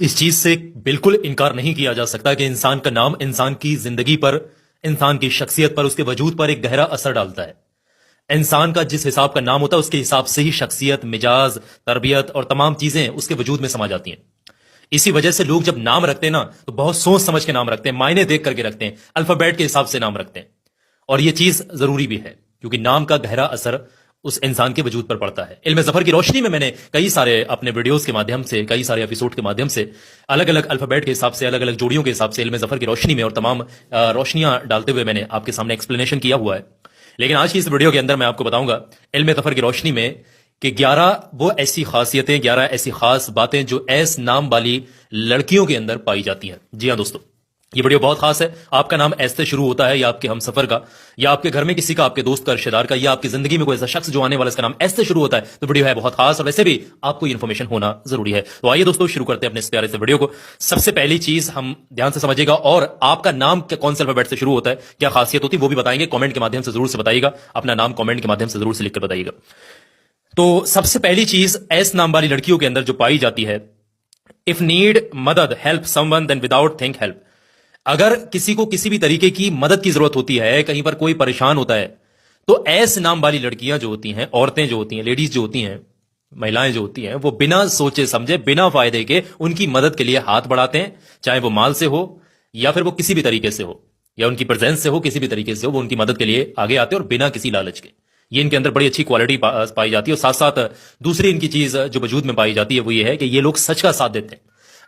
इस चीज से बिल्कुल इनकार नहीं किया जा सकता कि इंसान का नाम इंसान की जिंदगी पर, इंसान की शख्सियत पर, उसके वजूद पर एक गहरा असर डालता है। इंसान का जिस हिसाब का नाम होता है उसके हिसाब से ही शख्सियत, मिजाज, तरबियत और तमाम चीजें उसके वजूद में समा जाती हैं। इसी वजह से लोग जब नाम रखते हैं ना तो बहुत सोच समझ के नाम रखते हैं, मायने देख करके रखते हैं, अल्फाबेट के हिसाब से नाम रखते हैं। और यह चीज जरूरी भी है क्योंकि नाम का गहरा असर उस इंसान के वजूद पर पड़ता है। इल्म ज़फर की रोशनी में मैंने कई सारे अपने वीडियोस के माध्यम से, कई सारे एपिसोड के माध्यम से अलग अलग अल्फाबेट के हिसाब से, अलग अलग जोड़ियों के हिसाब से इल्म ज़फर की रोशनी में और तमाम रोशनियां डालते हुए मैंने आपके सामने एक्सप्लेनेशन किया हुआ है। लेकिन आज की इस वीडियो के अंदर मैं आपको बताऊंगा इल्म ज़फर की रोशनी में कि 11 वो ऐसी खासियतें, 11 ऐसी खास बातें जो एस नाम वाली लड़कियों के अंदर पाई जाती हैं। जी हाँ दोस्तों, ये वीडियो बहुत खास है। आपका नाम एस से शुरू होता है या आपके हमसफर का, या आपके घर में किसी का, आपके दोस्त का, रिश्तेदार का, या आपकी जिंदगी में कोई ऐसा शख्स जो आने वाला इसका नाम एस से शुरू होता है, तो वीडियो है बहुत खास और वैसे भी आपको ये इन्फॉर्मेशन होना जरूरी है। तो आइए दोस्तों शुरू करते हैं अपने इस प्यारे से वीडियो को। सबसे पहली चीज हम ध्यान से समझिएगा, और आपका नाम कौन से अल्फाबेट से शुरू होता है, क्या खासियत होती है, वो भी बताएंगे। कॉमेंट के माध्यम से जरूर से बताइएगा, अपना नाम कॉमेंट के माध्यम से जरूर से लिखकर बताइएगा। तो सबसे पहली चीज एस नाम वाली लड़कियों के अंदर जो पाई जाती है, इफ नीड मदद help someone then without think help. अगर किसी को किसी भी तरीके की मदद की जरूरत होती है, कहीं पर कोई परेशान होता है, तो एस नाम वाली लड़कियां जो होती हैं, औरतें जो होती हैं, लेडीज जो होती हैं, महिलाएं जो होती हैं, वो बिना सोचे समझे, बिना फायदे के उनकी मदद के लिए हाथ बढ़ाते हैं। चाहे वो माल से हो या फिर वो किसी भी तरीके से हो, या उनकी प्रेजेंस से हो, किसी भी तरीके से हो, वो उनकी मदद के लिए आगे आते हैं और बिना किसी लालच के। ये इनके अंदर बड़ी अच्छी क्वालिटी पाई जाती है। और साथ साथ दूसरी इनकी चीज जो वजूद में पाई जाती है वो ये है कि ये लोग सच का साथ देते हैं।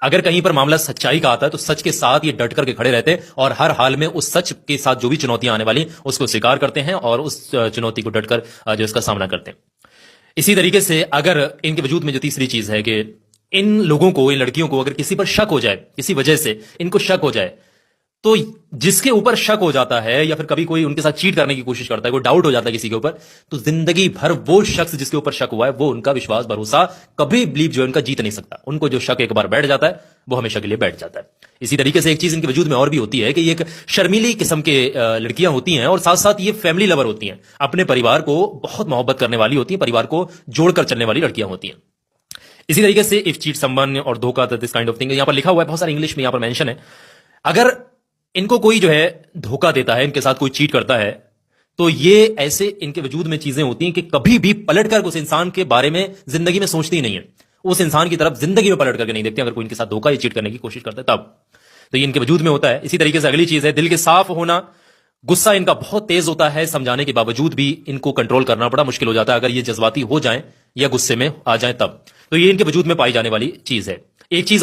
अगर कहीं पर मामला सच्चाई का आता है तो सच के साथ ये डट करके खड़े रहते हैं और हर हाल में उस सच के साथ जो भी चुनौतियां आने वाली उसको स्वीकार करते हैं और उस चुनौती को डटकर जो इसका सामना करते हैं। इसी तरीके से अगर इनके वजूद में जो तीसरी चीज है कि इन लोगों को, इन लड़कियों को अगर किसी पर शक हो जाए, किसी वजह से इनको शक हो जाए, तो जिसके ऊपर शक हो जाता है या फिर कभी कोई उनके साथ चीट करने की कोशिश करता है, कोई डाउट हो जाता है किसी के ऊपर, तो जिंदगी भर वो शख्स जिसके ऊपर शक हुआ है वो उनका विश्वास, भरोसा कभी बिलीव जो है उनका जीत नहीं सकता। उनको जो शक एक बार बैठ जाता है वो हमेशा के लिए बैठ जाता है। इसी तरीके से एक चीज इनके वजूद में और भी होती है कि ये एक शर्मीली किस्म के लड़कियां होती हैं और साथ साथ ये फैमिली लवर होती हैं। अपने परिवार को बहुत मोहब्बत करने वाली होती हैं, परिवार को जोड़कर चलने वाली लड़कियां होती हैं। इसी तरीके से इफ चीट समवन और धोखा, दिस काइंड ऑफ थिंग, यहां पर लिखा हुआ है, बहुत सारे इंग्लिश में यहां पर मेंशन है। अगर इनको कोई जो है धोखा देता है, इनके साथ कोई चीट करता है, तो ये ऐसे इनके वजूद में चीजें होती हैं कि कभी भी पलटकर उस इंसान के बारे में जिंदगी में सोचती ही नहीं है, उस इंसान की तरफ जिंदगी में पलट करके नहीं देखते अगर कोई इनके साथ धोखा या चीट करने की कोशिश करता है तब। तो ये इनके वजूद में होता है। इसी तरीके से अगली चीज है दिल के साफ होना। गुस्सा इनका बहुत तेज होता है, समझाने के बावजूद भी इनको कंट्रोल करना बड़ा मुश्किल हो जाता है अगर ये जज्बाती हो जाए या गुस्से में आ जाए तब। तो ये इनके वजूद में पाई जाने वाली चीज है। एक चीज